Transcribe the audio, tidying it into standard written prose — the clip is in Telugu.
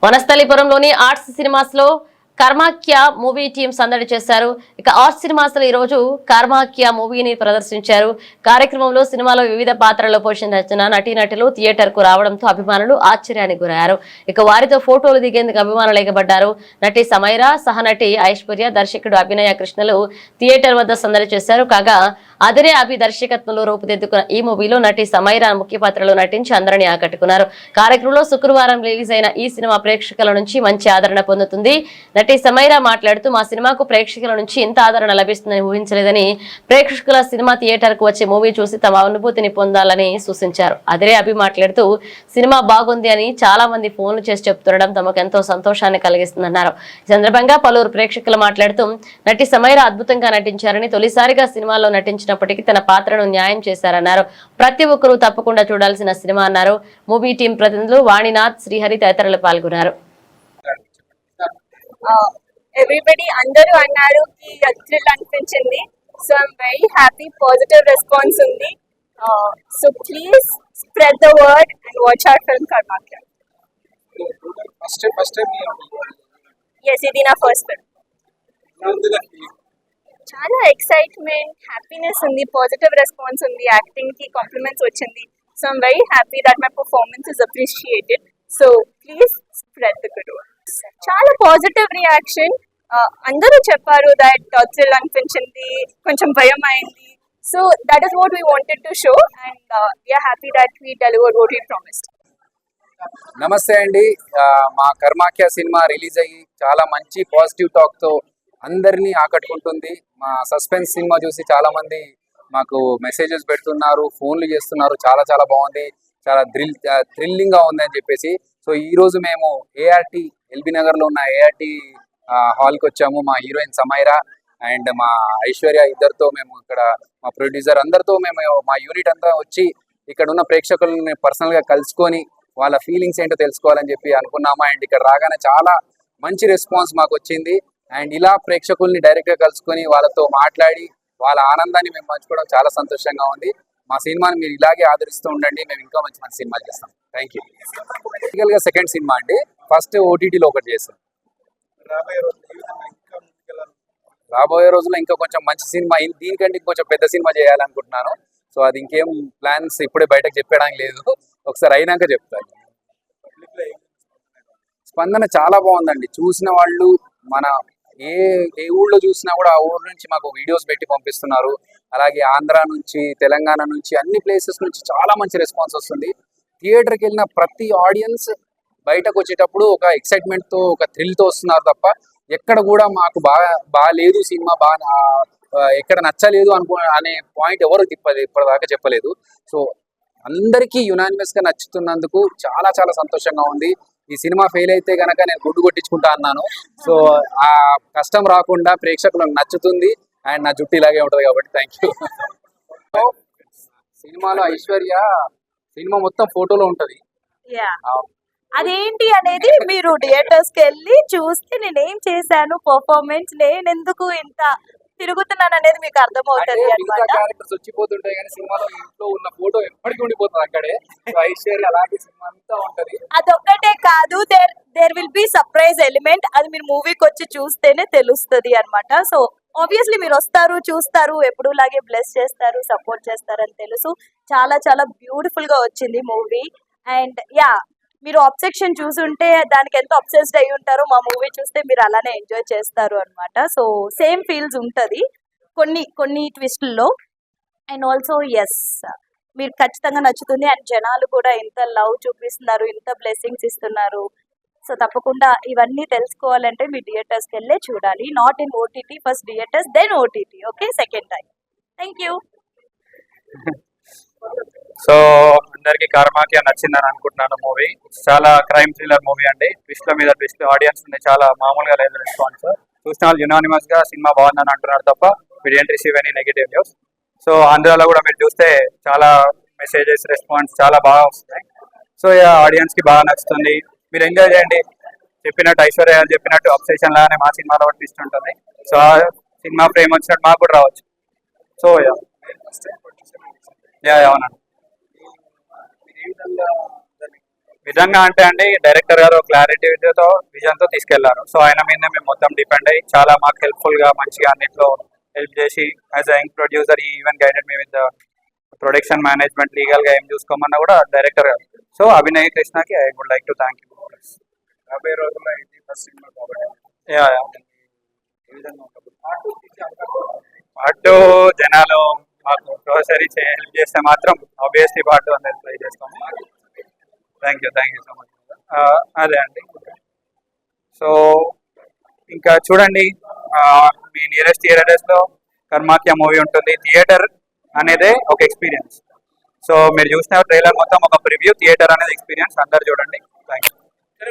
వనస్థలిపురంలోని ఆర్ట్స్ సినిమాస్ లో కర్మాఖ్య మూవీ టీం సందడి చేశారు. ఇక ఆర్ట్స్ సినిమాస్ లో ఈ రోజు కర్మాఖ్య మూవీని ప్రదర్శించారు. కార్యక్రమంలో సినిమాలో వివిధ పాత్రల్లో పోషించిన నటీనటులు థియేటర్ కు రావడంతో అభిమానులు ఆశ్చర్యానికి గురయ్యారు. ఇక వారితో ఫోటోలు దిగేందుకు అభిమానులు ఎగబడ్డారు. నటి సమైరా, సహనటి ఐశ్వర్య, దర్శకుడు అభినయ కృష్ణలు థియేటర్ వద్ద సందడి చేశారు. కాగా అదిరే అభి దర్శకత్వంలో రూపుదిద్దుకున్న ఈ మూవీలో నటి సమైరా ముఖ్య పాత్రలో నటించి అందరినీ ఆకట్టుకున్నారు. కార్యక్రమంలో శుక్రవారం రిలీజ్ అయిన ఈ సినిమా ప్రేక్షకుల నుంచి మంచి ఆదరణ పొందుతుంది. నటి సమైరా మాట్లాడుతూ మా సినిమాకు ప్రేక్షకుల నుంచి ఇంత ఆదరణ లభిస్తుందని ఊహించలేదని, ప్రేక్షకుల సినిమా థియేటర్ కు వచ్చి మూవీ చూసి తమ అనుభూతిని పొందాలని సూచించారు. అదిరే అభి మాట్లాడుతూ సినిమా బాగుంది అని చాలా మంది ఫోన్లు చేసి చెప్తుండడం తమకు ఎంతో సంతోషాన్ని కలిగిస్తుందన్నారు. ఈ సందర్భంగా పలువురు ప్రేక్షకులు మాట్లాడుతూ నటి సమైరా అద్భుతంగా నటించారని, తొలిసారిగా సినిమాలో నటించినప్పటికీ తన పాత్రను న్యాయం చేశారన్నారు. ప్రతి ఒక్కరూ తప్పకుండా చూడాల్సిన సినిమా అన్నారు. మూవీ టీం ప్రతినిధులు వాణినాథ్, శ్రీహరి తదితరులు పాల్గొన్నారు. ఎవ్రీబడి అందరూ అన్నారు కి థ్రిల్ అనిపించింది. So I'm very happy, positive response ఉంది. So please spread the word and watch our film Karmakhya. Yes, ఇది నా ఫస్ట్ ఫిల్మ్. చాలా ఎక్సైట్మెంట్, హ్యాపీనెస్ ఉంది, పాజిటివ్ రెస్పాన్స్ ఉంది, యాక్టింగ్ కి కాంప్లిమెంట్స్ వచ్చింది. So I'm very happy that my performance is appreciated. So please spread the good word. చాలా పాజిటివ్ రియాక్షన్. అందరూ చెప్పారు దట్ థ్రిల్ అనిపించింది, కొంచెం భయం అయింది. So that is what we wanted to show and we are happy that we delivered what we promised. నమస్తే అండి. మా కర్మాఖ్య సినిమా రిలీజ్ అయ్యి చాలా మంచి పాజిటివ్ టాక్ తో అందరినీ ఆకట్టుకుంటుంది. మా సస్పెన్స్ సినిమా చూసి చాలా మంది మాకు మెసేజెస్ పెడుతున్నారు, ఫోన్లు చేస్తున్నారు. చాలా చాలా బాగుంది, చాలా థ్రిల్లింగ్ గా ఉంది అని చెప్పేసి. సో ఈ రోజు మేము ఏఆర్టీ ఎల్బీ నగర్ లో ఉన్న ఏఆర్టీ హాల్ కి వచ్చాము. మా హీరోయిన్ సమైరా అండ్ మా ఐశ్వర్య ఇద్దరితో మేము ఇక్కడ, మా ప్రొడ్యూసర్ అందరితో మేము మా యూనిట్ అంతా వచ్చి ఇక్కడ ఉన్న ప్రేక్షకులను పర్సనల్ గా కలుసుకొని వాళ్ళ ఫీలింగ్స్ ఏంటో తెలుసుకోవాలని చెప్పి అనుకున్నాము. అండ్ ఇక్కడ రాగానే చాలా మంచి రెస్పాన్స్ మాకు వచ్చింది. అండ్ ఇలా ప్రేక్షకుల్ని డైరెక్ట్ గా కలుసుకొని వాళ్ళతో మాట్లాడి వాళ్ళ ఆనందాన్ని మేము పంచుకోవడం చాలా సంతోషంగా ఉంది. మా సినిమాని మీరు ఇలాగే ఆదరిస్తూ ఉండండి, మేము ఇంకా మంచి మంచి సినిమాలు చేస్తాం. Thank you. బేసికల్ గా సెకండ్ సినిమా అండి, ఫస్ట్ ఓటీటీలో ఒకటి చేస్తాం. రాబోయే రోజుల్లో ఇంకా కొంచెం మంచి సినిమా, దీనికంటే కొంచెం పెద్ద సినిమా చేయాలనుకుంటున్నాను. సో అది ఇంకేం ప్లాన్స్ ఇప్పుడే బయటకు చెప్పడానికి లేదు, ఒకసారి అయినాక చెప్తాను. స్పందన చాలా బాగుందండి. చూసిన వాళ్ళు మన ఏ ఊళ్ళో చూసినా కూడా ఆ ఊరు నుంచి మాకు వీడియోస్ పెట్టి పంపిస్తున్నారు. అలాగే ఆంధ్ర నుంచి, తెలంగాణ నుంచి, అన్ని ప్లేసెస్ నుంచి చాలా మంచి రెస్పాన్స్ వస్తుంది. థియేటర్కి వెళ్ళిన ప్రతి ఆడియన్స్ బయటకు వచ్చేటప్పుడు ఒక ఎక్సైట్మెంట్ తో, ఒక థ్రిల్ తో వస్తున్నారు తప్ప ఎక్కడ కూడా మాకు బాగాలేదు సినిమా, ఎక్కడ నచ్చలేదు అనే పాయింట్ ఎవరు ఇప్పటిదాకా చెప్పలేదు. సో అందరికీ యునానిమస్ గా నచ్చుతున్నందుకు చాలా చాలా సంతోషంగా ఉంది. ఈ సినిమా ఫెయిల్ అయితే గనక నేను గుడ్డు కొట్టించుకుంటా అన్నాను. సో ఆ కష్టం రాకుండా ప్రేక్షకులకు నచ్చుతుంది అండ్ నా జుట్టు ఇలాగే ఉంటది కాబట్టి థ్యాంక్ యూ. సినిమాలో ఐశ్వర్య సినిమా మొత్తం ఫోటోలో ఉంటది. అదేంటి అనేది మీరు థియేటర్స్ కి వెళ్ళి చూస్తే నేనేం చేశాను, పర్ఫార్మెన్స్ నేనెందుకు ఇంత తిరుగుతున్నాను అనేది మీకు అర్థమవుతుంది అన్నమాట. క్యారెక్టర్స్ వచ్చిపోతుంటాయి కానీ సినిమాలో ఇంట్లో ఉన్న ఫోటో ఎప్పటికీ ఉండిపోతుంది అక్కడే. ఐశ్వర్య అలాగే సినిమా అంతా ఉంటది. అదొక్కటే కాదు, there will be surprise element. అది మీరు మూవీకి వచ్చి చూస్తేనే తెలుస్తుంది అన్నమాట. సో ఆబ్వియస్లీ మీరు వస్తారు, చూస్తారు, ఎప్పుడు లాగే బ్లెస్ చేస్తారు, సపోర్ట్ చేస్తారని తెలుసు. చాలా చాలా బ్యూటిఫుల్ గా వచ్చింది మూవీ. అండ్ యా, మీరు అబ్సెక్షన్ చూసుంటే దానికి ఎంత అబ్సెస్డ్ అయి ఉంటారో మా మూవీ చూస్తే మీరు అలానే ఎంజాయ్ చేస్తారు అనమాట. సో సేమ్ ఫీల్స్ ఉంటుంది కొన్ని ట్విస్ట్లో. అండ్ ఆల్సో ఎస్, మీరు ఖచ్చితంగా నచ్చుతుంది. అండ్ జనాలు కూడా ఇంత లవ్ చూపిస్తున్నారు, ఇంత బ్లెస్సింగ్స్ ఇస్తున్నారు. సో తప్పకుండా ఇవన్నీ తెలుసుకోవాలంటే మీ థియేటర్స్కి వెళ్ళే చూడాలి. Not in OTT, first theatres then OTT. Okay, second time. Thank you. So అందరికి కర్మాఖ్య నచ్చిందని అనుకుంటున్నాను. మూవీ చాలా క్రైమ్ థ్రిల్లర్ మూవీ అండి. ట్విస్ట్ల మీద ట్విస్ట్, ఆడియన్స్ చాలా మామూలుగా లేదు రెస్పాన్స్. చూసిన వాళ్ళు యునానిమస్ గా సినిమా బాగుందని అంటున్నారు తప్ప మీరు ఏంటి receive any negative news. So ఆంధ్రాలో కూడా మీరు చూస్తే చాలా మెసేజెస్, రెస్పాన్స్ చాలా బాగా వస్తున్నాయి. సో ఆడియన్స్ కి బాగా నచ్చుతుంది, మీరు ఎంజాయ్ చేయండి. చెప్పినట్టు ఐశ్వర్య చెప్పినట్టు అబ్సెషన్ లాగానే మా సినిమాలో ట్విస్ట్ ఉంటుంది. సో ఆ సినిమా ప్రేమ వచ్చినట్టు మాకు కూడా రావచ్చు. సో అవునండి, నిజంగా అంటే అండి డైరెక్టర్ గారు క్లారిటీతో విజన్తో తీసుకెళ్లారు. సో ఆయన మీద మేము మొత్తం డిపెండ్ అయ్యి చాలా మాకు హెల్ప్ఫుల్గా మంచిగా అన్నిట్లో హెల్ప్ చేసి as a young producer even guided me with production management లీగల్గా ఏం చూసుకోమన్నా కూడా డైరెక్టర్ గారు. సో అభినయ్ కృష్ణకి I would like to thank you. 50 రోజుల్లో ఇది ఫస్ట్ సినిమా కాబట్టి పాటు జనాలు మాకు గ్రోసరీ హెల్ప్ చేస్తే మాత్రం ఆబ్వియస్లీ పాటు అనేది ట్రై చేస్తాము. Thank you so much. అదే అండి. సో ఇంకా చూడండి మీ నియరెస్ట్ థియేటర్స్లో కర్మాఖ్య మూవీ ఉంటుంది. థియేటర్ అనేదే ఒక ఎక్స్పీరియన్స్. సో మీరు చూసిన ట్రైలర్ మొత్తం ఒక ప్రివ్యూ, థియేటర్ అనేది ఎక్స్పీరియన్స్. అందరు చూడండి.